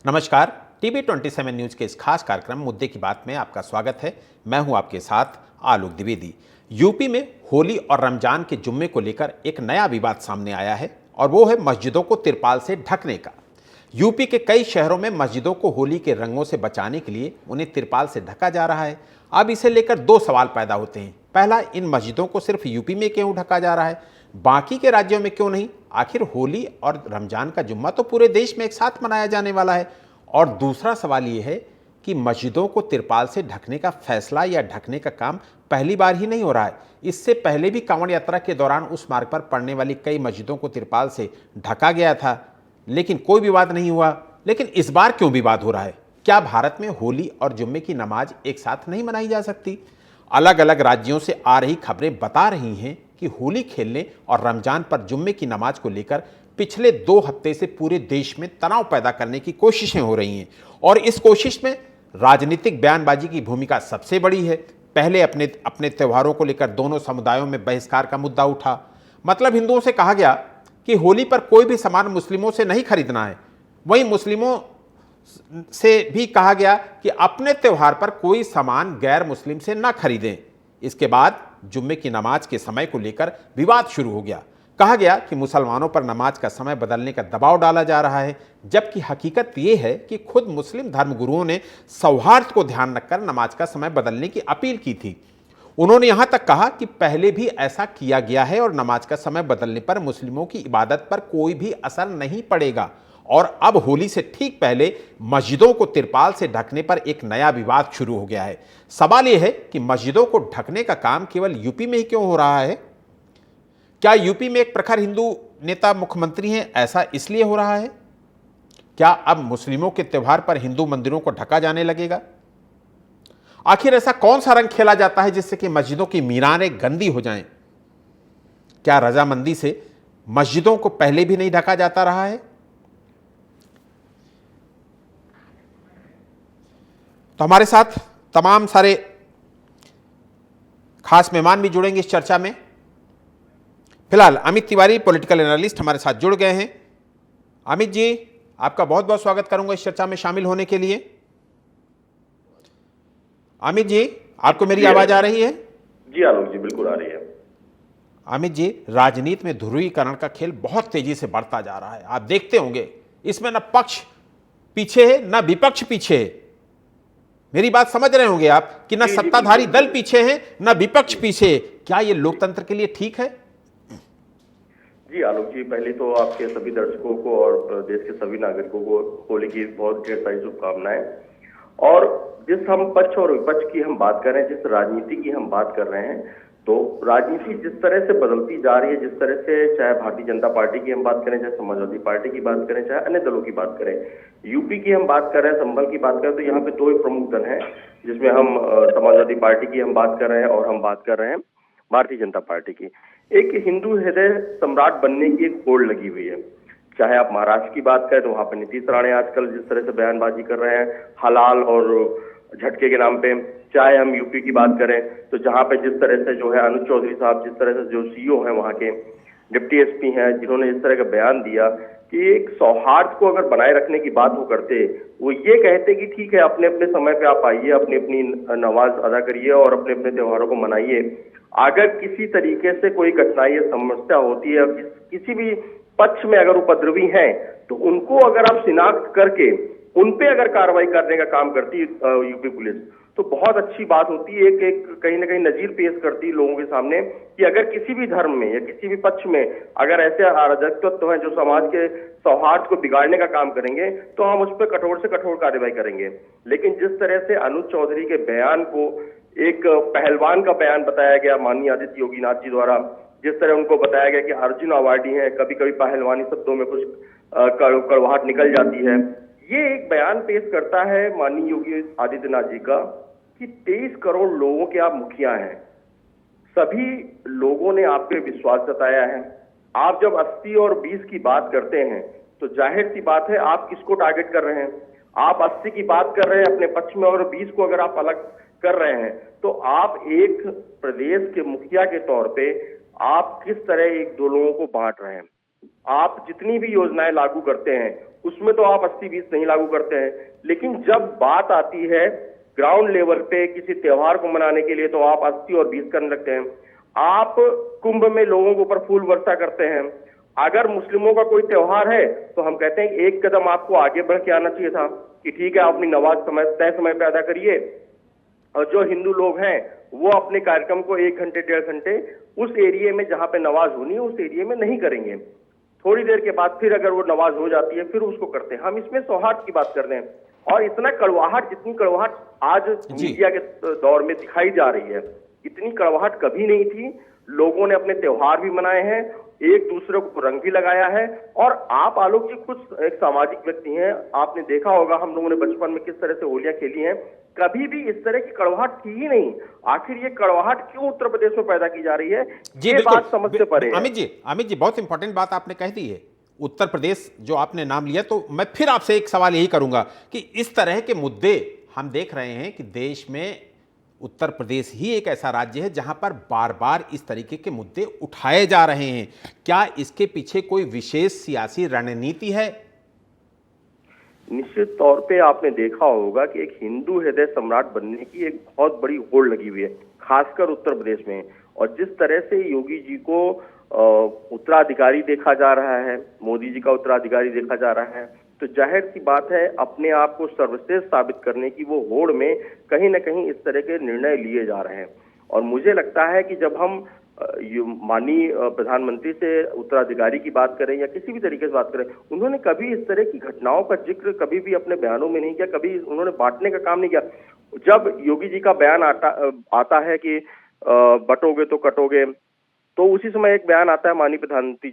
नमस्कार। TV 27 news के इस खास कार्यक्रम मुद्दे की बात में आपका स्वागत है। मैं हूं आपके साथ आलोक द्विवेदी। यूपी में होली और रमजान के जुम्मे को लेकर एक नया विवाद सामने आया है और वो है मस्जिदों को तिरपाल से ढकने का। यूपी के कई शहरों में मस्जिदों को होली के रंगों से बचाने के लिए उन्हें तिरपाल से ढका जा रहा है। अब इसे लेकर दो सवाल पैदा होते हैं। पहला, इन मस्जिदों को सिर्फ यूपी में क्यों ढका जा रहा है, बाकी के राज्यों में क्यों नहीं? आखिर होली और रमजान का जुम्मा तो पूरे देश में एक साथ मनाया जाने वाला है। और दूसरा सवाल यह है कि मस्जिदों को तिरपाल से ढकने का फैसला या ढकने का काम पहली बार ही नहीं हो रहा है। इससे पहले भी कांवड़ यात्रा के दौरान उस मार्ग पर पड़ने वाली कई मस्जिदों को तिरपाल से ढका गया था, लेकिन कोई विवाद नहीं हुआ। लेकिन इस बार क्यों विवाद हो रहा है? क्या भारत में होली और जुम्मे की नमाज एक साथ नहीं मनाई जा सकती? अलग अलग राज्यों से आ रही खबरें बता रही हैं कि होली खेलने और रमजान पर जुम्मे की नमाज को लेकर पिछले 2 हफ्ते से पूरे देश में तनाव पैदा करने की कोशिशें हो रही हैं और इस कोशिश में राजनीतिक बयानबाजी की भूमिका सबसे बड़ी है। पहले अपने त्योहारों को लेकर दोनों समुदायों में बहिष्कार का मुद्दा उठा। मतलब हिंदुओं से कहा गया कि होली पर कोई भी सामान मुस्लिमों से नहीं खरीदना है। वहीं मुस्लिमों से भी कहा गया कि अपने त्योहार पर कोई सामान गैर मुस्लिम से न खरीदें। इसके बाद जुम्मे की नमाज के समय को लेकर विवाद शुरू हो गया। कहा गया कि मुसलमानों पर नमाज का समय बदलने का दबाव डाला जा रहा है, जबकि हकीकत यह है कि खुद मुस्लिम धर्मगुरुओं ने सौहार्द को ध्यान रखकर नमाज का समय बदलने की अपील की थी। उन्होंने यहां तक कहा कि पहले भी ऐसा किया गया है और नमाज का समय बदलने पर मुस्लिमों की इबादत पर कोई भी असर नहीं पड़ेगा। और अब होली से ठीक पहले मस्जिदों को तिरपाल से ढकने पर एक नया विवाद शुरू हो गया है। सवाल यह है कि मस्जिदों को ढकने का काम केवल यूपी में ही क्यों हो रहा है? क्या यूपी में एक प्रखर हिंदू नेता मुख्यमंत्री हैं, ऐसा इसलिए हो रहा है? क्या अब मुस्लिमों के त्योहार पर हिंदू मंदिरों को ढका जाने लगेगा? आखिर ऐसा कौन सा रंग खेला जाता है जिससे कि मस्जिदों की मीनारें गंदी हो जाएं? क्या रजामंदी से मस्जिदों को पहले भी नहीं ढका जाता रहा है? तो हमारे साथ तमाम सारे खास मेहमान भी जुड़ेंगे इस चर्चा में। फिलहाल अमित तिवारी पॉलिटिकल एनालिस्ट हमारे साथ जुड़ गए हैं। अमित जी, आपका बहुत बहुत स्वागत करूंगा इस चर्चा में शामिल होने के लिए। अमित जी, आपको मेरी आवाज आ रही है? जी आलोक जी, बिल्कुल आ रही है। अमित जी, राजनीति में ध्रुवीकरण का खेल बहुत तेजी से बढ़ता जा रहा है। आप देखते होंगे इसमें न पक्ष पीछे है न विपक्ष पीछे है। मेरी बात समझ रहे होंगे आप कि न सत्ताधारी दल पीछे है न विपक्ष पीछे है। क्या ये लोकतंत्र के लिए ठीक है? जी आलोक जी, पहले तो आपके सभी दर्शकों को और देश के सभी नागरिकों को होली की बहुत ढेर सारी शुभकामनाएं। और जिस हम पक्ष और विपक्ष की हम बात कर रहे हैं, जिस राजनीति की हम बात कर रहे हैं, तो राजनीति जिस तरह से बदलती जा रही है, जिस तरह से चाहे भारतीय जनता पार्टी की हम बात करें, चाहे समाजवादी पार्टी की बात करें, चाहे अन्य दलों की बात करें, यूपी की हम बात कर रहे हैं, संभल की बात करें, तो यहाँ पे 2 ही प्रमुख दल हैं जिसमें हम समाजवादी पार्टी की हम बात कर रहे हैं और हम बात कर रहे हैं भारतीय जनता पार्टी की। एक हिंदू हृदय सम्राट बनने की एक होड़ लगी हुई है। चाहे आप महाराष्ट्र की बात करें तो वहां पर नीतीश राणे आजकल जिस तरह से बयानबाजी कर रहे हैं हलाल और झटके के नाम पे, चाहे हम यूपी की बात करें तो जहां पे जिस तरह से जो है अनुज चौधरी साहब, जिस तरह से जो सीईओ हैं वहां के, डिप्टी एसपी हैं, जिन्होंने इस तरह का बयान दिया कि एक सौहार्द को अगर बनाए रखने की बात वो करते, वो ये कहते कि ठीक है अपने अपने समय पे आप आइए, अपनी अपनी नमाज अदा करिए और अपने अपने त्योहारों को मनाइए। अगर किसी तरीके से कोई कठिनाई या समस्या होती है, किसी भी पक्ष में अगर उपद्रवी हैं, तो उनको अगर आप शिनाख्त करके उन पे अगर कार्रवाई करने का काम करती है यूपी पुलिस, तो बहुत अच्छी बात होती है। एक कहीं ना कहीं नजीर पेश करती है लोगों के सामने कि अगर किसी भी धर्म में या किसी भी पक्ष में अगर ऐसे अराजक तत्व हैं जो समाज के सौहार्द को बिगाड़ने का काम करेंगे, तो हम उस पर कठोर से कठोर कार्रवाई करेंगे। लेकिन जिस तरह से अनुज चौधरी के बयान को एक पहलवान का बयान बताया गया माननीय आदित्य योगीनाथ जी द्वारा, जिस तरह उनको बताया गया कि अर्जुन अवार्डी हैं, कभी कभी पहलवानी शब्दों में कुछ कड़वाहट निकल जाती है, ये एक बयान पेश करता है माननीय योगी आदित्यनाथ जी का कि 23 करोड़ लोगों के आप मुखिया हैं, सभी लोगों ने आप पे विश्वास जताया है। आप जब 80 और 20 की बात करते हैं तो जाहिर सी बात है आप किसको टारगेट कर रहे हैं? आप 80 की बात कर रहे हैं अपने पक्ष में और 20 को अगर आप अलग कर रहे हैं, तो आप एक प्रदेश के मुखिया के तौर पे आप किस तरह एक दो लोगों को बांट रहे हैं। आप जितनी भी योजनाएं लागू करते हैं उसमें तो आप 80-20 नहीं लागू करते हैं। लेकिन जब बात आती है ग्राउंड लेवल पे किसी त्योहार को मनाने के लिए, तो आप 80 और 20 करने लगते हैं। आप कुंभ में लोगों के ऊपर फूल वर्षा करते हैं। अगर मुस्लिमों का कोई त्योहार है तो हम कहते हैं एक कदम आपको आगे बढ़ के आना चाहिए था कि ठीक है, आप अपनी नमाज तय समय पे अदा करिए, और जो हिंदू लोग हैं वो अपने कार्यक्रम को 1 घंटे 1.5 घंटे उस एरिया में जहां पे नमाज होनी है उस एरिया में नहीं करेंगे। थोड़ी देर के बाद फिर अगर वो नमाज हो जाती है फिर उसको करते हैं। हम इसमें सौहार्द की बात कर रहे हैं, और इतना कड़वाहट, जितनी कड़वाहट आज मीडिया के दौर में दिखाई जा रही है, इतनी कड़वाहट कभी नहीं थी। लोगों ने अपने त्योहार भी मनाए हैं, एक दूसरे को रंग भी लगाया है। और आप आलोक जी कुछ एक सामाजिक व्यक्ति हैं, आपने देखा होगा हम लोगों ने बचपन में किस तरह से होलियां खेली हैं, कभी भी इस तरह की कड़वाहट थी ही नहीं। आखिर ये कड़वाहट क्यों उत्तर प्रदेश में पैदा की जा रही है, ये बात समझ से परे है। अमित जी बहुत इंपॉर्टेंट बात आपने कह दी है। उत्तर प्रदेश जो आपने नाम लिया, तो मैं फिर आपसे एक सवाल यही करूंगा कि इस तरह के मुद्दे हम देख रहे हैं कि देश में उत्तर प्रदेश ही एक ऐसा राज्य है जहां पर बार बार इस तरीके के मुद्दे उठाए जा रहे हैं। क्या इसके पीछे कोई विशेष सियासी रणनीति है? निश्चित तौर पे आपने देखा होगा कि एक हिंदू हृदय सम्राट बनने की एक बहुत बड़ी होड़ लगी हुई है, खासकर उत्तर प्रदेश में। और जिस तरह से योगी जी को उत्तराधिकारी देखा जा रहा है, मोदी जी का उत्तराधिकारी देखा जा रहा है, तो जाहिर सी बात है अपने आप को सर्वश्रेष्ठ साबित करने की वो होड़ में कहीं ना कहीं इस तरह के निर्णय लिए जा रहे हैं। और मुझे लगता है कि जब हम माननीय प्रधानमंत्री से उत्तराधिकारी की बात करें या किसी भी तरीके से बात करें, उन्होंने कभी इस तरह की घटनाओं का जिक्र कभी भी अपने बयानों में नहीं किया, कभी उन्होंने बांटने का काम नहीं किया। जब योगी जी का बयान आता है कि बटोगे तो कटोगे, तो उसी समय एक बयान आता है माननीय प्रधानमंत्री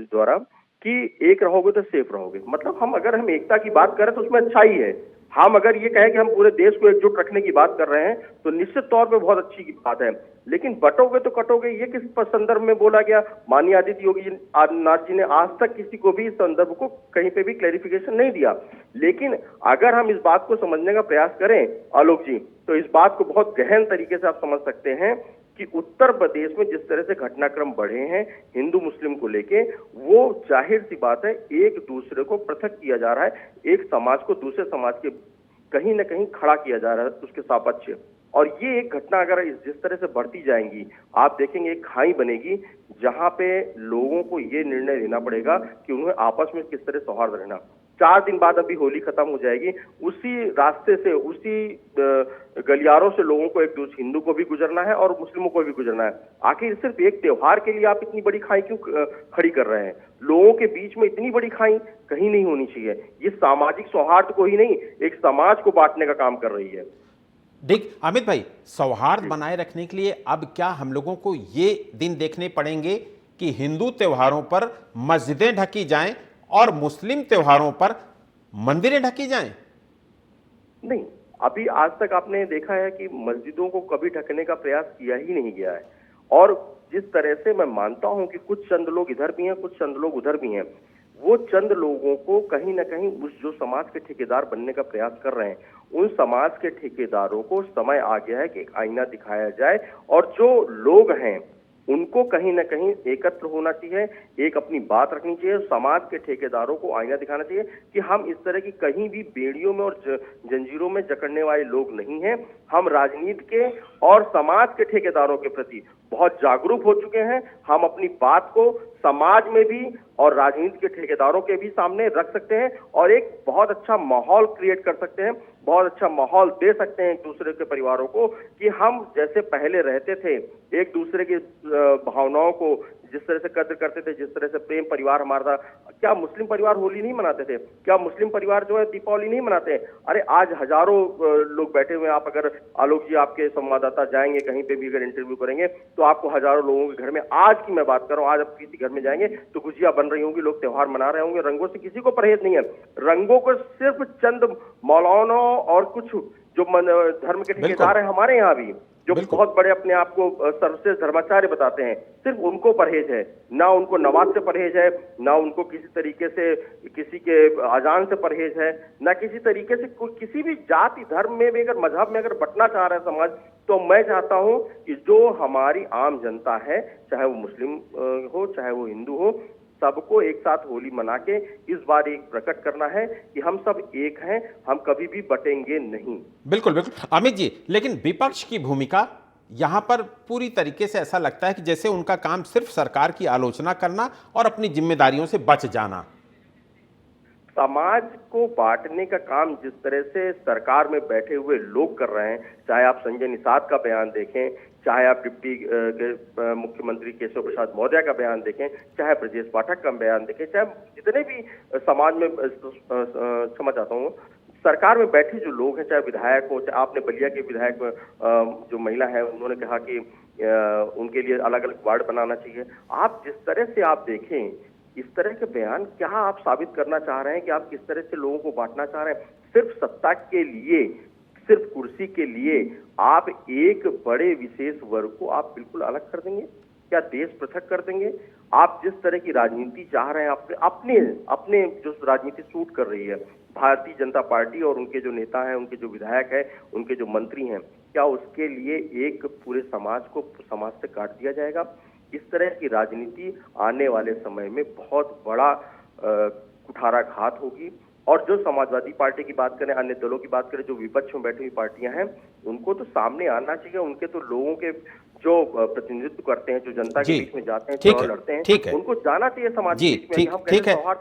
द्वारा कि एक रहोगे तो सेफ रहोगे। मतलब अगर हम एकता की बात करें तो उसमें अच्छाई है। हम अगर ये कहें कि हम पूरे देश को एकजुट रखने की बात कर रहे हैं तो निश्चित तौर पे बहुत अच्छी बात है। लेकिन बटोगे तो कटोगे ये किस संदर्भ में बोला गया? माननीय आदित्यनाथ जी ने आज तक किसी को भी इस संदर्भ को कहीं पे भी क्लैरिफिकेशन नहीं दिया। लेकिन अगर हम इस बात को समझने का प्रयास करें आलोक जी, तो इस बात को बहुत गहन तरीके से आप समझ सकते हैं कि उत्तर प्रदेश में जिस तरह से घटनाक्रम बढ़े हैं हिंदू मुस्लिम को लेके, वो जाहिर सी बात है एक दूसरे को पृथक किया जा रहा है, एक समाज को दूसरे समाज के कहीं ना कहीं खड़ा किया जा रहा है उसके सापेक्ष। और ये एक घटना अगर जिस तरह से बढ़ती जाएंगी, आप देखेंगे एक खाई बनेगी जहां पे लोगों को ये निर्णय लेना पड़ेगा कि उन्हें आपस में किस तरह सौहार्द रहना। 4 दिन बाद अभी होली खत्म हो जाएगी, उसी रास्ते से, उसी गलियारों से लोगों को, एक दूसरे हिंदू को भी गुजरना है और मुस्लिमों को भी गुजरना है। आखिर सिर्फ एक त्योहार के लिए आप इतनी बड़ी खाई क्यों खड़ी कर रहे हैं? लोगों के बीच में इतनी बड़ी खाई कहीं नहीं होनी चाहिए। ये सामाजिक सौहार्द को ही नहीं, एक समाज को बांटने का काम कर रही है। ठीक अमित भाई, सौहार्द बनाए रखने के लिए अब क्या हम लोगों को ये दिन देखने पड़ेंगे कि हिंदू त्योहारों पर मस्जिदें ढकी जाएं और मुस्लिम त्योहारों पर मंदिरें ढकी जाएं? नहीं, अभी आज तक आपने देखा है कि मस्जिदों को कभी ढकने का प्रयास किया ही नहीं गया है। और जिस तरह से मैं मानता हूं कि कुछ चंद लोग इधर भी हैं, कुछ चंद लोग उधर भी हैं, वो चंद लोगों को कहीं ना कहीं उस जो समाज के ठेकेदार बनने का प्रयास कर रहे हैं, उन समाज के ठेकेदारों को समय आ गया है कि एक आईना दिखाया जाए और जो लोग हैं उनको कहीं ना कहीं एकत्र होना चाहिए, एक अपनी बात रखनी चाहिए। समाज के ठेकेदारों को आईना दिखाना चाहिए कि हम इस तरह की कहीं भी बेड़ियों में और जंजीरों में जकड़ने वाले लोग नहीं हैं। हम राजनीति के और समाज के ठेकेदारों के प्रति बहुत जागरूक हो चुके हैं। हम अपनी बात को समाज में भी और राजनीति के ठेकेदारों के भी सामने रख सकते हैं और एक बहुत अच्छा माहौल क्रिएट कर सकते हैं, बहुत अच्छा माहौल दे सकते हैं एक दूसरे के परिवारों को कि हम जैसे पहले रहते थे, एक दूसरे की भावनाओं को जिस तरह से कद्र करते थे, जिस तरह से प्रेम परिवार हमारा था। क्या मुस्लिम परिवार होली नहीं मनाते थे? क्या मुस्लिम परिवार जो है दीपावली नहीं मनाते? अरे आज हजारों लोग बैठे हुए हैं। आप अगर आलोक जी, आपके संवाददाता जाएंगे कहीं पे भी अगर इंटरव्यू करेंगे तो आपको हजारों लोगों के घर में, आज की मैं बात कर रहा हूँ, आज आप किसी घर में जाएंगे तो गुजिया बन रही होंगी, लोग त्योहार मना रहे होंगे। रंगों से किसी को परहेज नहीं है। रंगों को सिर्फ चंद मौलानों और कुछ जो धर्म के ठेकेदार हैं हमारे यहाँ भी, जो बहुत बड़े अपने आप को सर्वश्रेष्ठ धर्माचार्य बताते हैं, सिर्फ उनको परहेज है। ना उनको नमाज से परहेज है, ना उनको किसी तरीके से किसी के अजान से परहेज है, ना किसी तरीके से किसी भी जाति धर्म में भी अगर मजहब में अगर बंटना चाह रहा है समाज, तो मैं चाहता हूं कि जो हमारी आम जनता है, चाहे वो मुस्लिम हो चाहे वो हिंदू हो, सबको एक साथ होली मना के इस बार एक प्रकट करना है कि हम सब एक हैं, हम कभी भी बटेंगे नहीं। बिल्कुल बिल्कुल अमित जी, लेकिन विपक्ष की भूमिका यहां पर पूरी तरीके से ऐसा लगता है कि जैसे उनका काम सिर्फ सरकार की आलोचना करना और अपनी जिम्मेदारियों से बच जाना। समाज को बांटने का काम जिस तरह से सरकार में बैठे हुए लोग कर रहे हैं, चाहे आप संजय निषाद का बयान देखें, चाहे आप डिप्टी मुख्यमंत्री केशव प्रसाद मौर्य का बयान देखें, चाहे ब्रजेश पाठक का बयान देखें, चाहे जितने भी समाज में क्षमा चाहता हूँ, सरकार में बैठे जो लोग हैं, चाहे विधायक हो, चाहे आपने बलिया के विधायक जो महिला है उन्होंने कहा कि उनके लिए अलग अलग वार्ड बनाना चाहिए। आप जिस तरह से आप देखें इस तरह के बयान, क्या आप साबित करना चाह रहे हैं कि आप किस तरह से लोगों को बांटना चाह रहे हैं? सिर्फ सत्ता के लिए, सिर्फ कुर्सी के लिए आप एक बड़े विशेष वर्ग को आप बिल्कुल अलग कर देंगे? क्या देश पृथक कर देंगे? आप जिस तरह की राजनीति चाह रहे हैं, अपने अपने जो राजनीति सूट कर रही है भारतीय जनता पार्टी और उनके जो नेता हैं, उनके जो विधायक हैं, उनके जो मंत्री हैं, क्या उसके लिए एक पूरे समाज को समाज से काट दिया जाएगा? इस तरह की राजनीति आने वाले समय में बहुत बड़ा कुठाराघात होगी। और जो समाजवादी पार्टी की बात करें, अन्य दलों की बात करें, जो विपक्ष में बैठी हुई पार्टियां हैं, उनको तो सामने आना चाहिए। उनके तो लोगों के जो प्रतिनिधित्व करते हैं, जो जनता के बीच में जाते हैं, चुनाव लड़ते हैं, उनको जाना चाहिए समाज के बीच में।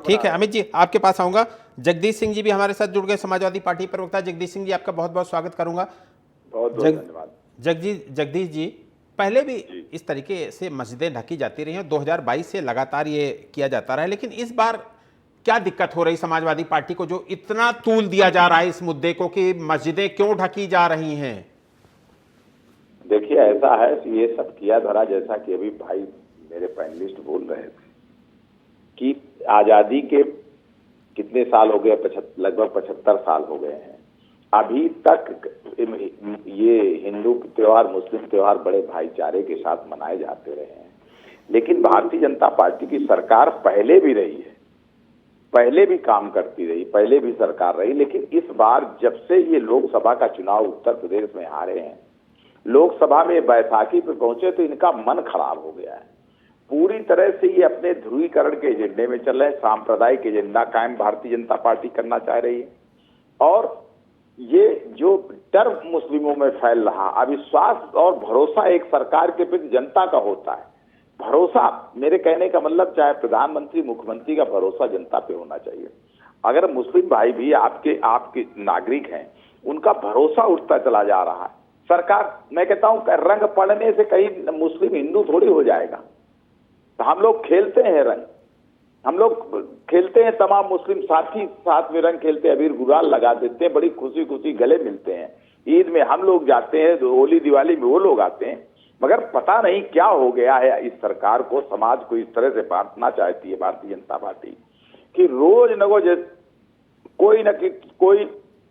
ठीक है अमित जी, आपके पास आऊंगा। जगदीश सिंह जी भी हमारे साथ जुड़ गए, समाजवादी पार्टी प्रवक्ता। जगदीश सिंह जी, आपका बहुत बहुत स्वागत करूंगा। बहुत बहुत धन्यवाद। जगदीश जी, पहले भी इस तरीके से मस्जिदें ढकी जाती रही हैं, 2022 से लगातार ये किया जाता रहा है, लेकिन इस बार क्या दिक्कत हो रही समाजवादी पार्टी को जो इतना तूल दिया जा रहा है इस मुद्दे को कि मस्जिदें क्यों ढकी जा रही हैं? देखिए, ऐसा है कि ये सब किया धरा, जैसा कि अभी भाई मेरे पैनलिस्ट बोल रहे थे कि आजादी के कितने साल हो गए, लगभग 75 साल हो गए हैं। अभी तक ये हिंदू त्योहार, मुस्लिम त्योहार बड़े भाईचारे के साथ मनाए जाते रहे हैं। लेकिन भारतीय जनता पार्टी की सरकार पहले भी रही है, पहले भी काम करती रही, पहले भी सरकार रही, लेकिन इस बार जब से ये लोकसभा का चुनाव उत्तर प्रदेश में हारे हैं, लोकसभा में बैसाखी पे पहुंचे तो इनका मन खराब हो गया है। पूरी तरह से ये अपने ध्रुवीकरण के एजेंडे में चल रहे हैं। सांप्रदायिक एजेंडा कायम भारतीय जनता पार्टी करना चाह रही है। और ये जो डर मुस्लिमों में फैल रहा, अविश्वास और भरोसा एक सरकार के प्रति जनता का होता है। भरोसा, मेरे कहने का मतलब, चाहे प्रधानमंत्री, मुख्यमंत्री का भरोसा जनता पे होना चाहिए। अगर मुस्लिम भाई भी आपके नागरिक हैं, उनका भरोसा उठता चला जा रहा है। सरकार, मैं कहता हूं, रंग पड़ने से कहीं मुस्लिम हिंदू थोड़ी हो जाएगा। तो हम लोग खेलते हैं रंग, हम लोग खेलते हैं, तमाम मुस्लिम साथी साथ में रंग खेलते हैं, अबीर गुलाल लगा देते हैं, बड़ी खुशी खुशी गले मिलते हैं। ईद में हम लोग जाते हैं, होली दिवाली में वो लोग आते हैं। मगर पता नहीं क्या हो गया है इस सरकार को, समाज को इस तरह से बांटना चाहती है भारतीय जनता पार्टी कि रोज न कोई न कोई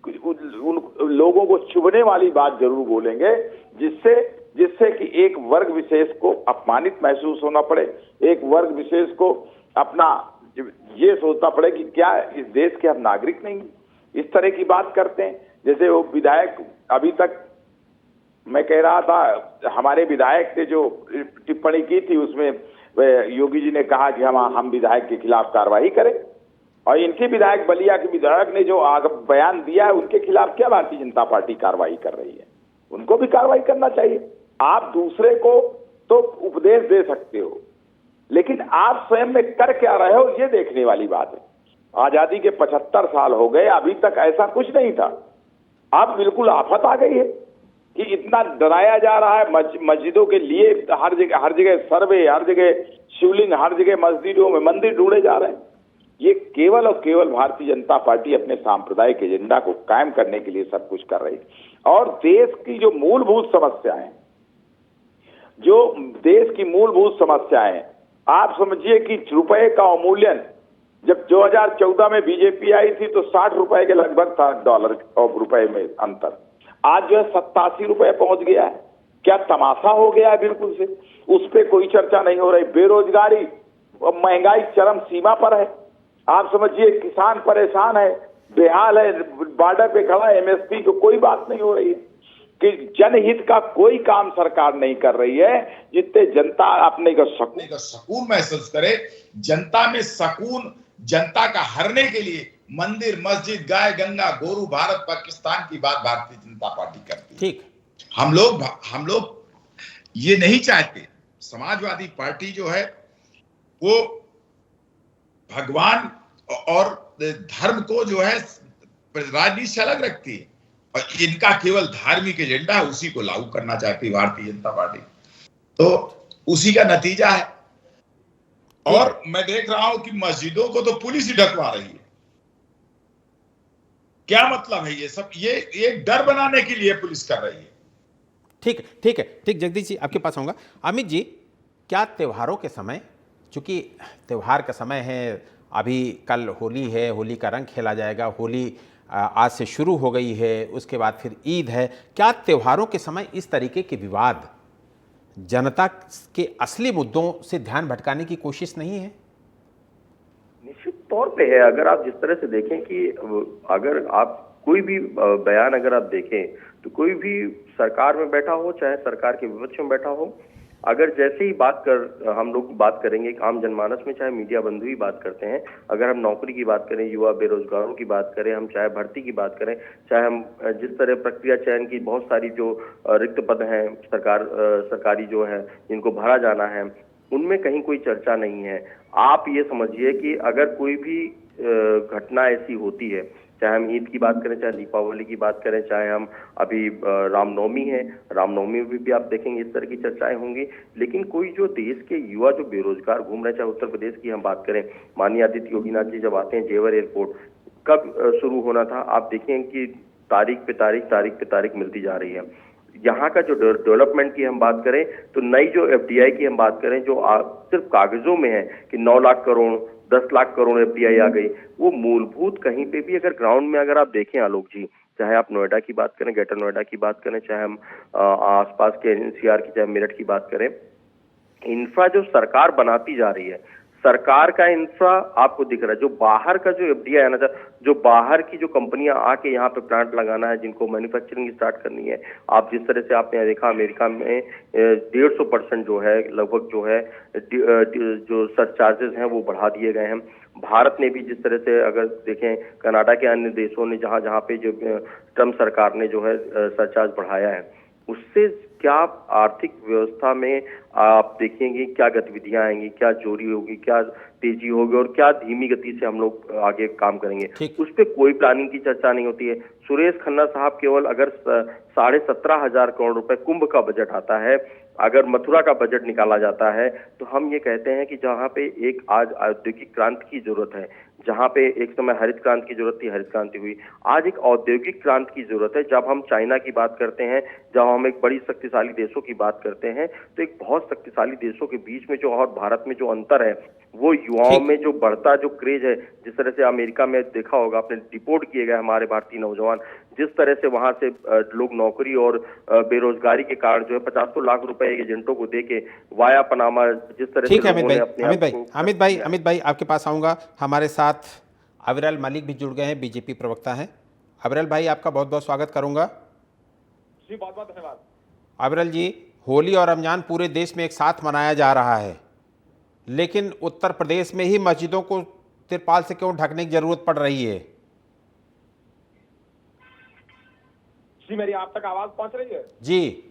उन लोगों को चुभने वाली बात जरूर बोलेंगे, जिससे कि एक वर्ग विशेष को अपमानित महसूस होना पड़े, एक वर्ग विशेष को अपना ये सोचना पड़े कि क्या इस देश के हम नागरिक नहीं। इस तरह की बात करते हैं। जैसे वो विधायक, अभी तक मैं कह रहा था, हमारे विधायक ने जो टिप्पणी की थी उसमें योगी जी ने कहा कि हम विधायक के खिलाफ कार्रवाई करें, और इनके विधायक, बलिया के विधायक ने जो बयान दिया है उनके खिलाफ क्या भारतीय जनता पार्टी कार्रवाई कर रही है? उनको भी कार्रवाई करना चाहिए। आप दूसरे को तो उपदेश दे सकते हो, लेकिन आप स्वयं में कर क्या रहे हो, ये देखने वाली बात है। आजादी के 75 साल हो गए, अभी तक ऐसा कुछ नहीं था। अब बिल्कुल आफत आ गई है कि इतना डराया जा रहा है मस्जिदों के लिए। हर जगह सर्वे, हर जगह शिवलिंग, हर जगह मस्जिदों में मंदिर ढूंढे जा रहे हैं। ये केवल और केवल भारतीय जनता पार्टी अपने सांप्रदायिक एजेंडा को कायम करने के लिए सब कुछ कर रही है। और देश की जो मूलभूत समस्याएं, आप समझिए कि रुपए का अवमूल्यन, जब 2014 में बीजेपी आई थी तो 60 रुपए के लगभग था डॉलर और रुपए में अंतर। आज जो है 87 रुपए पहुंच गया है। क्या तमाशा हो गया है? बिल्कुल से उस पर कोई चर्चा नहीं हो रही। बेरोजगारी और महंगाई चरम सीमा पर है। आप समझिए, किसान परेशान है, बेहाल है, बॉर्डर पे खड़ा है, एमएसपी को कोई बात नहीं हो रही है। कि जनहित का कोई काम सरकार नहीं कर रही है, जितने जनता अपने को सकून महसूस करे, जनता में सकून, जनता का हरने के लिए मंदिर, मस्जिद, गाय, गंगा, गोरू, भारत पाकिस्तान की बात भारतीय जनता पार्टी करती है। ठीक, हम लोग ये नहीं चाहते। समाजवादी पार्टी जो है वो भगवान और धर्म को जो है राजनीति से अलग रखती है, और इनका केवल धार्मिक एजेंडा है, उसी को लागू करना चाहती है भारतीय जनता पार्टी। तो उसी का नतीजा है। और मैं देख रहा हूं कि मस्जिदों को तो पुलिस ही ढकवा रही है। क्या मतलब है ये सब? ये डर बनाने के लिए पुलिस कर रही है। ठीक, जगदीश जी आपके पास आऊंगा। अमित जी, क्या त्योहारों के समय, चूंकि त्योहार का समय है, अभी कल होली है, होली का रंग खेला जाएगा, होली आज से शुरू हो गई है, उसके बाद फिर ईद है, क्या त्योहारों के समय इस तरीके के विवाद जनता के असली मुद्दों से ध्यान भटकाने की कोशिश नहीं है? निश्चित तौर पे है। अगर आप जिस तरह से देखें कि अगर आप कोई भी बयान अगर आप देखें, तो कोई भी सरकार में बैठा हो चाहे सरकार के विपक्ष में बैठा हो, अगर जैसे ही हम लोग बात करेंगे आम जनमानस में, चाहे मीडिया बंधु ही बात करते हैं, अगर हम नौकरी की बात करें, युवा बेरोजगारों की बात करें, हम चाहे भर्ती की बात करें, चाहे हम जिस तरह प्रक्रिया चयन की बहुत सारी जो रिक्त पद हैं सरकारी जो है जिनको भरा जाना है, उनमें कहीं कोई चर्चा नहीं है। आप ये समझिए कि अगर कोई भी घटना ऐसी होती है, चाहे हम ईद की बात करें, चाहे दीपावली की बात करें, चाहे हम अभी रामनवमी है, रामनवमी में भी आप देखेंगे इस तरह की चर्चाएं होंगी। लेकिन कोई जो देश के युवा जो बेरोजगार घूम रहे, चाहे उत्तर प्रदेश की हम बात करें, माननीय आदित्य योगीनाथ जी जब आते हैं जेवर एयरपोर्ट, कब शुरू होना था, आप देखेंगे कि तारीख पे तारीख मिलती जा रही है। यहाँ का जो डेवलपमेंट की हम बात करें, तो नई जो एफडीआई की हम बात करें, जो सिर्फ कागजों में है कि 9 लाख करोड़ 10 लाख करोड़ एफडीआई आ गई, वो मूलभूत कहीं पे भी अगर ग्राउंड में अगर आप देखें आलोक जी, चाहे आप नोएडा की बात करें, ग्रेटर नोएडा की बात करें, चाहे हम आसपास के एनसीआर की, चाहे मेरठ की बात करें, इंफ्रा जो सरकार बनाती जा रही है, सरकार का इंफ्रा आपको दिख रहा है। जो बाहर का जो एफडीआई आना था, जो बाहर की जो कंपनियां आके यहाँ पे प्लांट लगाना है, जिनको मैन्युफैक्चरिंग स्टार्ट करनी है, आप जिस तरह से आपने देखा अमेरिका में 150% जो है लगभग जो है जो सरचार्जेस हैं वो बढ़ा दिए गए हैं। भारत ने भी जिस तरह से अगर देखें, कनाडा के अन्य देशों ने जहां जहां पे जो ट्रम्प सरकार ने जो है सरचार्ज बढ़ाया है, उससे क्या आर्थिक व्यवस्था में आप देखेंगे क्या गतिविधियां आएंगी, क्या चोरी होगी, क्या तेजी होगी और क्या धीमी गति से हम लोग आगे काम करेंगे, उस पर कोई प्लानिंग की चर्चा नहीं होती है। सुरेश खन्ना साहब केवल अगर 17,500 करोड़ रुपए कुंभ का बजट आता है, अगर मथुरा का बजट निकाला जाता है, तो हम ये कहते हैं कि जहां पे एक आज औद्योगिक क्रांति की जरूरत है, जहां पे एक समय हरित क्रांति की जरूरत थी, हरित क्रांति हुई, आज एक औद्योगिक क्रांति की जरूरत है। जब हम चाइना की बात करते हैं, जब हम एक बड़ी शक्तिशाली देशों की बात करते हैं, तो एक बहुत शक्तिशाली देशों के बीच में जो और भारत में जो अंतर है, वो युवाओं में जो बढ़ता जो क्रेज है, जिस तरह से अमेरिका में देखा होगा आपने, डिपोर्ट किए गए हमारे भारतीय नौजवान, जिस तरह से वहां से लोग नौकरी और बेरोजगारी के कारण जो है 50 लाख रुपए एजेंटों को देके वाया पनामा, जिस तरह ठीक है अमित भाई आपके पास आऊंगा। हमारे साथ अविरल मलिक भी जुड़ गए हैं, बीजेपी प्रवक्ता हैं। अविरल भाई आपका बहुत बहुत स्वागत करूंगा। जी बहुत बहुत धन्यवाद। अविरल जी, होली और रमजान पूरे देश में एक साथ मनाया जा रहा है, लेकिन उत्तर प्रदेश में ही मस्जिदों को तिरपाल से क्यों ढकने की जरूरत पड़ रही है? जी मेरी आप तक आवाज पहुंच रही है? जी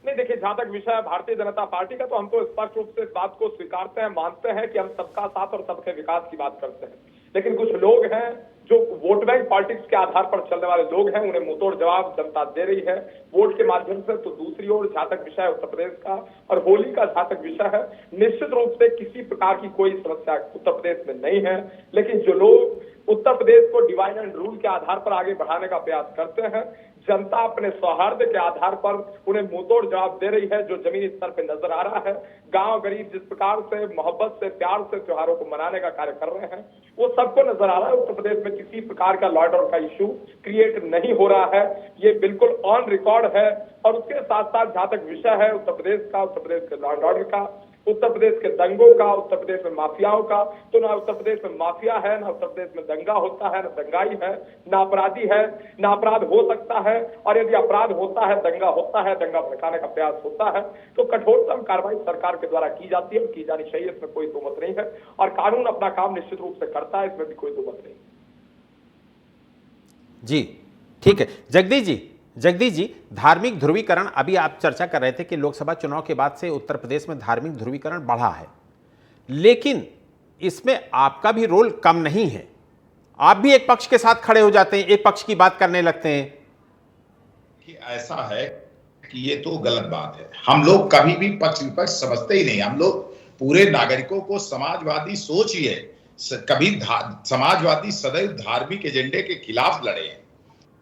नहीं, देखिए, जहां तक विषय है भारतीय जनता पार्टी का, तो हम तो स्पष्ट रूप से इस बात को स्वीकारते हैं, मानते हैं कि हम सबका साथ और सबके विकास की बात करते हैं। लेकिन कुछ लोग हैं जो वोट बैंक पॉलिटिक्स के आधार पर चलने वाले लोग हैं, उन्हें मुंहतोड़ जवाब जनता दे रही है वोट के माध्यम से। तो दूसरी ओर जहां तक विषय है उत्तर प्रदेश का और होली का जहां तक विषय है, निश्चित रूप से किसी प्रकार की कोई समस्या उत्तर प्रदेश में नहीं है। लेकिन जो लोग उत्तर प्रदेश को डिवाइड एंड रूल के आधार पर आगे बढ़ाने का प्रयास करते हैं, जनता अपने सौहार्द के आधार पर उन्हें मुंहतोड़ जवाब दे रही है, जो जमीनी स्तर पर नजर आ रहा है। गांव गरीब जिस प्रकार से मोहब्बत से, प्यार से त्योहारों को मनाने का कार्य कर रहे हैं, वो सबको नजर आ रहा है। उत्तर प्रदेश में किसी प्रकार का लॉ एंड ऑर्डर का इशू क्रिएट नहीं हो रहा है, ये बिल्कुल ऑन रिकॉर्ड है। और उसके साथ साथ जहां तक विषय है उत्तर प्रदेश का, उत्तर प्रदेश के लॉ एंड ऑर्डर का, उत्तर प्रदेश के दंगों का, उत्तर प्रदेश में माफियाओं का। तो ना उत्तर प्रदेश में माफिया है, ना उत्तर प्रदेश में दंगा होता है, ना दंगाई है, ना अपराधी है, ना अपराध हो सकता है। और यदि अपराध होता है, दंगा होता है, दंगा भड़काने का प्रयास होता है, तो कठोरतम कार्रवाई सरकार के द्वारा की जाती है और की जानी चाहिए, इसमें कोई दो मत नहीं है। और कानून अपना काम निश्चित रूप से करता है, इसमें भी कोई दो मत नहीं। जी ठीक है। जगदीश जी, धार्मिक ध्रुवीकरण, अभी आप चर्चा कर रहे थे कि लोकसभा चुनाव के बाद से उत्तर प्रदेश में धार्मिक ध्रुवीकरण बढ़ा है, लेकिन इसमें आपका भी रोल कम नहीं है। आप भी एक पक्ष के साथ खड़े हो जाते हैं, एक पक्ष की बात करने लगते हैं। कि ऐसा है कि ये तो गलत बात है। हम लोग कभी भी पक्ष विपक्ष समझते ही नहीं। हम लोग पूरे नागरिकों को समाजवादी सोच ही है। कभी समाजवादी सदैव धार्मिक एजेंडे के खिलाफ लड़े हैं।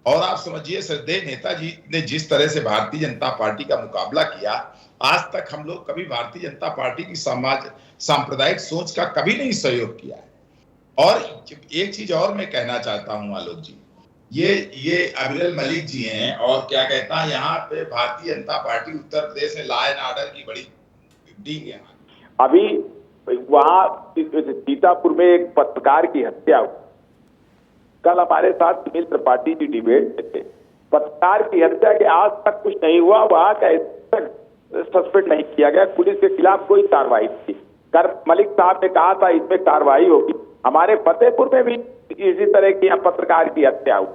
और आप समझिए, श्रद्धेय नेताजी ने जिस तरह से भारतीय जनता पार्टी का मुकाबला किया, आज तक हम लोग कभी भारतीय जनता पार्टी की सांप्रदायिक सोच का कभी नहीं सहयोग किया है। और एक चीज और मैं कहना चाहता हूं आलोक जी, ये अविरल मलिक जी हैं, और क्या कहता है, यहाँ पे भारतीय जनता पार्टी उत्तर प्रदेश में लॉ एंड ऑर्डर की बड़ी डींग है। अभी वहां सीतापुर में एक पत्रकार की हत्या हुई। कल हमारे साथ सुनील त्रिपाठी जी डिबेट थे। पत्रकार की हत्या के आज तक कुछ नहीं हुआ, वहां का सस्पेंड नहीं किया गया, पुलिस के खिलाफ कोई कार्रवाई नहीं। कर मलिक साहब ने कहा था इसमें कार्रवाई होगी। हमारे फतेहपुर में भी इसी तरह की पत्रकार की हत्या हुई,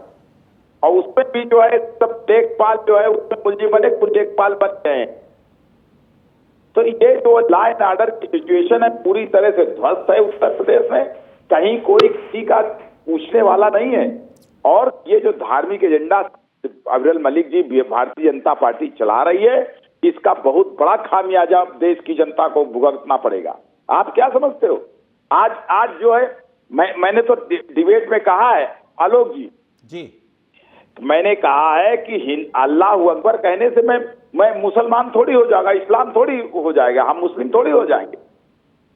और उसमें भी जो है सब लेखपाल जो है उसमें मुलजिम बने, कुछ लेखपाल बन गए। तो ये जो लॉ एंड ऑर्डर की सिचुएशन है पूरी तरह से ध्वस्त है उत्तर प्रदेश में। कहीं कोई किसी का पूछने वाला नहीं है। और ये जो धार्मिक एजेंडा अविरल मलिक जी भारतीय जनता पार्टी चला रही है, इसका बहुत बड़ा खामियाजा देश की जनता को भुगतना पड़ेगा। आप क्या समझते हो? आज जो है मैंने तो डिबेट में कहा है आलोक जी, मैंने कहा है कि अल्लाह अकबर कहने से मैं मुसलमान थोड़ी हो जाएगा, इस्लाम थोड़ी हो जाएगा, हम मुस्लिम थोड़ी हो जाएंगे।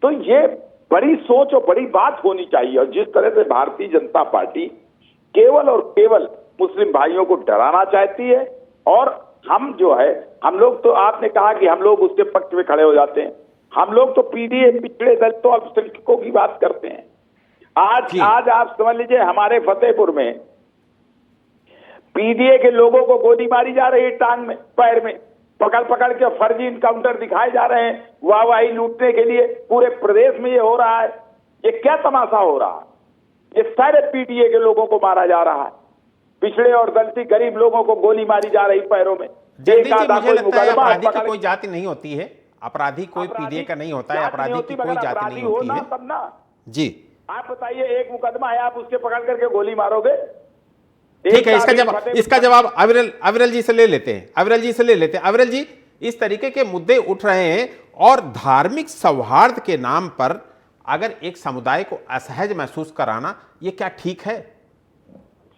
तो ये बड़ी सोच और बड़ी बात होनी चाहिए। और जिस तरह से भारतीय जनता पार्टी केवल और केवल मुस्लिम भाइयों को डराना चाहती है, और हम जो है, हम लोग तो आपने कहा कि हम लोग उसके पक्ष में खड़े हो जाते हैं। हम लोग तो पीडीए पिछड़े दलितों और अल्पसंख्यकों की बात करते हैं। आज आप समझ लीजिए, हमारे फतेहपुर में पीडीए के लोगों को गोली मारी जा रही है, टांग में, पैर में, पकड़ के फर्जी इनकाउंटर दिखाए जा रहे हैं वाहवाही लूटने के लिए। पूरे प्रदेश में ये हो रहा है। ये क्या तमाशा हो रहा है? ये सारे पीडीए के लोगों को मारा जा रहा है। पिछड़े और दलित गरीब लोगों को गोली मारी जा रही पैरों में। मुझे लगता है अपराधी की कोई जाति नहीं होती है, अपराधी कोई पीडीए का नहीं होता है, अपराधी की कोई जाति नहीं होती है। तब ना जी, आप बताइए, एक मुकदमा है, आप उसके पकड़ करके गोली मारोगे? ठीक है, इसका जवाब अविरल जी से ले लेते हैं। अविरल जी, इस तरीके के मुद्दे उठ रहे हैं, और धार्मिक सौहार्द के नाम पर अगर एक समुदाय को असहज महसूस कराना, ये क्या ठीक है?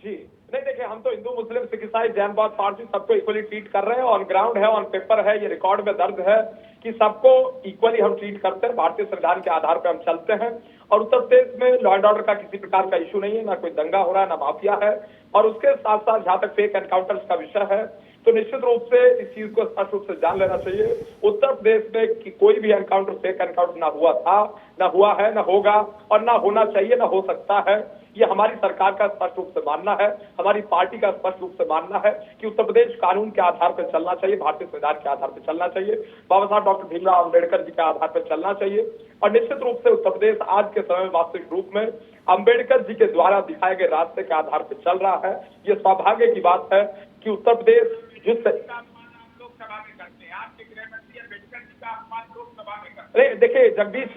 जी नहीं, देखिए, हम तो हिंदू मुस्लिम सिख ईसाई जैन बौद्ध पारसी सबको इक्वली ट्रीट कर रहे हैं। ऑन ग्राउंड है, ऑन पेपर है, ये रिकॉर्ड में दर्ज है कि सबको इक्वली हम ट्रीट करते हैं। भारतीय संविधान के आधार पर हम चलते हैं। और उत्तर प्रदेश में लॉ एंड ऑर्डर का किसी प्रकार का इशू नहीं है, ना कोई दंगा हो रहा है, ना माफिया है। और उसके साथ साथ जहां तक फेक एनकाउंटर्स का विषय है, तो निश्चित रूप से इस चीज को स्पष्ट रूप से जान लेना चाहिए। उत्तर प्रदेश में कि कोई भी एनकाउंटर फेक एनकाउंटर ना हुआ था, ना हुआ है, ना होगा, और ना होना चाहिए, ना हो सकता है। ये हमारी सरकार का स्पष्ट रूप से मानना है, हमारी पार्टी का स्पष्ट रूप से मानना है कि उत्तर प्रदेश कानून के आधार पर चलना चाहिए, भारतीय संविधान के आधार पर चलना चाहिए, बाबा साहब डॉक्टर भीमराव अम्बेडकर जी के आधार पर चलना चाहिए। और निश्चित रूप से उत्तर प्रदेश आज के समय में वास्तविक रूप में अम्बेडकर जी के द्वारा दिखाए गए रास्ते के आधार पर चल रहा है। ये सौभाग्य की बात है कि उत्तर प्रदेश जिस लोकसभा में करते हैं, आपके गृह मंत्री अम्बेडकर जी का अपमान लोकसभा में करते हैं। देखिए जगदीश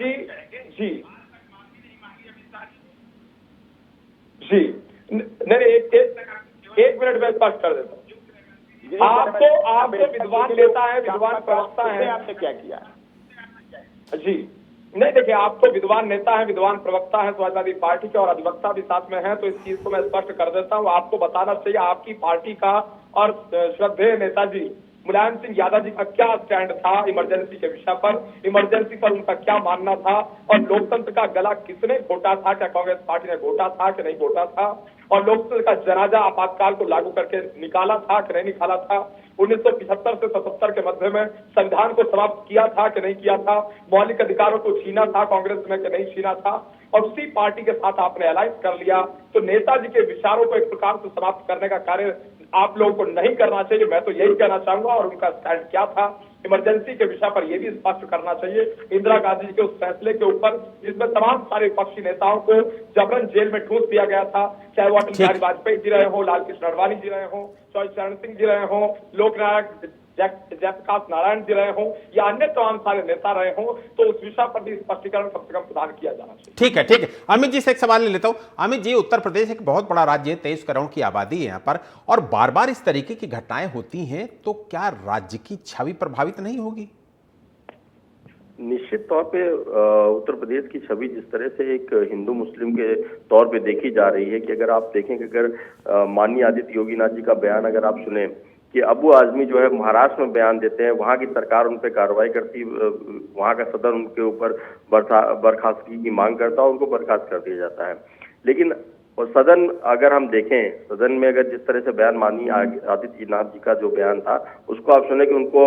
जी नहीं, एक मिनट में स्पष्ट कर देता हूँ। आप तो विद्वान नेता है, विद्वान प्रवक्ता है, आपने क्या किया? जी नहीं, देखिए, आप तो विद्वान नेता है, विद्वान प्रवक्ता है समाजवादी पार्टी के, और अधिवक्ता भी साथ में है। तो इस चीज को मैं स्पष्ट कर देता हूँ। आपको बताना चाहिए आपकी पार्टी का और श्रद्धेय नेताजी मुलायम सिंह यादव जी का क्या स्टैंड था इमरजेंसी के विषय पर, इमरजेंसी पर उनका क्या मानना था, और लोकतंत्र का गला किसने घोटा था, क्या कांग्रेस पार्टी ने घोटा था कि नहीं घोटा था। और लोकतंत्र का जनाजा आपातकाल को लागू करके निकाला था कि नहीं निकाला था, 1975 से 77 के मध्य में संविधान को समाप्त किया था कि नहीं किया था, मौलिक अधिकारों को छीना था कांग्रेस ने कि नहीं छीना था, और उसी पार्टी के साथ आपने अलायंस कर लिया। तो नेताजी के विचारों को एक प्रकार से समाप्त करने का कार्य आप लोगों को नहीं करना चाहिए, मैं तो यही कहना चाहूंगा। और उनका स्टैंड क्या था इमरजेंसी के विषय पर, यह भी स्पष्ट करना चाहिए। इंदिरा गांधी जी के उस फैसले के ऊपर जिसमें तमाम सारे विपक्षी नेताओं को जबरन जेल में ठूस दिया गया था, चाहे वो अटल बिहारी वाजपेयी जी रहे हो, लाल कृष्ण आडवाणी जी रहे हो, चाहे चरण सिंह जी रहे हो, लोकनायक जयप्रकाश नारायण जी रहे हों या अन्य तमाम सारे नेता रहे हों, तो उस विषय पर भी स्पष्टीकरण कम से कम प्रदान किया जाना चाहिए। ठीक है, ठीक है। अमित जी से एक सवाल ले लेता हूं। अमित जी, उत्तर प्रदेश एक बहुत बड़ा राज्य है, 23 करोड़ की आबादी है यहाँ पर, और बार बार इस तरीके की घटनाएं होती हैं, तो क्या राज्य की छवि प्रभावित नहीं होगी? निश्चित तौर पे उत्तर प्रदेश की छवि जिस तरह से एक हिंदू मुस्लिम के तौर पे देखी जा रही है कि अगर आप देखें कि अगर माननीय आदित्य योगीनाथ जी का बयान अगर आप सुने कि अबू आजमी जो है महाराष्ट्र में बयान देते हैं, वहां की सरकार उन पर कार्रवाई करती, वहां का सदन उनके ऊपर बर्खास्तगी की मांग करता है, उनको बर्खास्त कर दिया जाता है। लेकिन और सदन अगर हम देखें, सदन में अगर जिस तरह से बयान माननीय आदित्यनाथ जी का जो बयान था उसको आप सुने कि उनको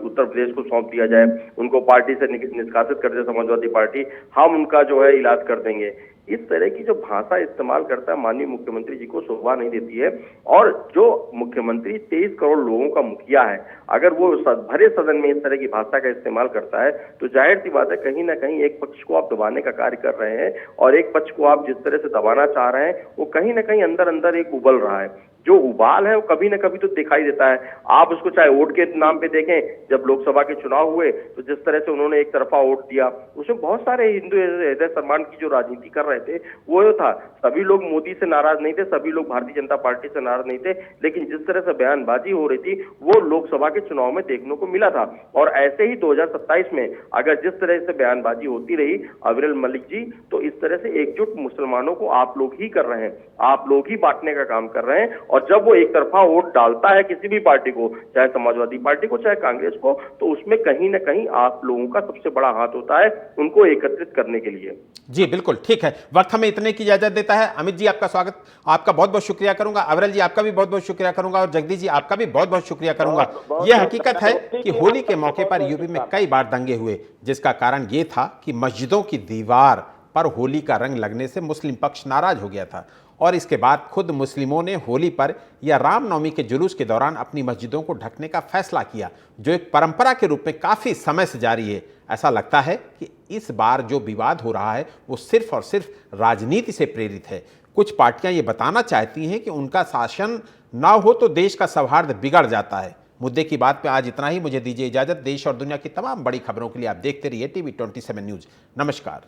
उत्तर प्रदेश को सौंप दिया जाए, उनको पार्टी से निष्कासित कर दे समाजवादी पार्टी, हम उनका जो है इलाज कर देंगे। इस तरह की जो भाषा इस्तेमाल करता है माननीय मुख्यमंत्री जी को शोभा नहीं देती है। और जो मुख्यमंत्री 23 करोड़ लोगों का मुखिया है, अगर वो भरे सदन में इस तरह की भाषा का इस्तेमाल करता है तो जाहिर सी बात है कहीं ना कहीं एक पक्ष को आप दबाने का कार्य कर रहे हैं, और एक पक्ष को आप जिस तरह से दबाना चाह रहे हैं वो कहीं ना कहीं अंदर अंदर एक उबल रहा है। जो उबाल है वो कभी ना कभी तो दिखाई देता है। आप उसको चाहे वोट के नाम पे देखें, जब लोकसभा के चुनाव हुए तो जिस तरह से उन्होंने एक तरफा वोट दिया, उसमें बहुत सारे हिंदू हृदय सम्मान की जो राजनीति कर रहे थे वो था, सभी लोग मोदी से नाराज नहीं थे, सभी लोग भारतीय जनता पार्टी से नाराज नहीं थे, लेकिन जिस तरह से बयानबाजी हो रही थी वो लोकसभा के चुनाव में देखने को मिला था। और ऐसे ही 2027 में अगर जिस तरह से बयानबाजी होती रही अविरल मलिक जी, तो इस तरह से एकजुट मुसलमानों को आप लोग ही कर रहे हैं, आप लोग ही बांटने का काम कर रहे हैं। और जब वो एक तरफा वोट डालता है किसी भी पार्टी को, चाहे समाजवादी पार्टी को चाहे कांग्रेस को, तो उसमें कहीं ना कहीं आप लोगों का सबसे बड़ा हाथ होता है उनको एकत्रित करने के लिए। जी बिल्कुल, ठीक है। वक्त हमें इतने की इजाजत देता है। अमित जी आपका स्वागत, आपका बहुत बहुत शुक्रिया करूंगा। अविरल जी आपका भी बहुत बहुत शुक्रिया करूंगा, और जगदीश जी आपका भी बहुत बहुत शुक्रिया करूंगा। यह हकीकत है कि होली के मौके पर यूपी में कई बार दंगे हुए, जिसका कारण यह था कि मस्जिदों की दीवार पर होली का रंग लगने से मुस्लिम पक्ष नाराज हो गया था, और इसके बाद खुद मुस्लिमों ने होली पर या रामनवमी के जुलूस के दौरान अपनी मस्जिदों को ढकने का फैसला किया, जो एक परंपरा के रूप में काफ़ी समय से जारी है। ऐसा लगता है कि इस बार जो विवाद हो रहा है वो सिर्फ और सिर्फ राजनीति से प्रेरित है। कुछ पार्टियां ये बताना चाहती हैं कि उनका शासन ना हो तो देश का सौहार्द बिगड़ जाता है। मुद्दे की बात पे आज इतना ही। मुझे दीजिए इजाजत। देश और दुनिया की तमाम बड़ी खबरों के लिए आप देखते रहिए TV 27 न्यूज़। नमस्कार।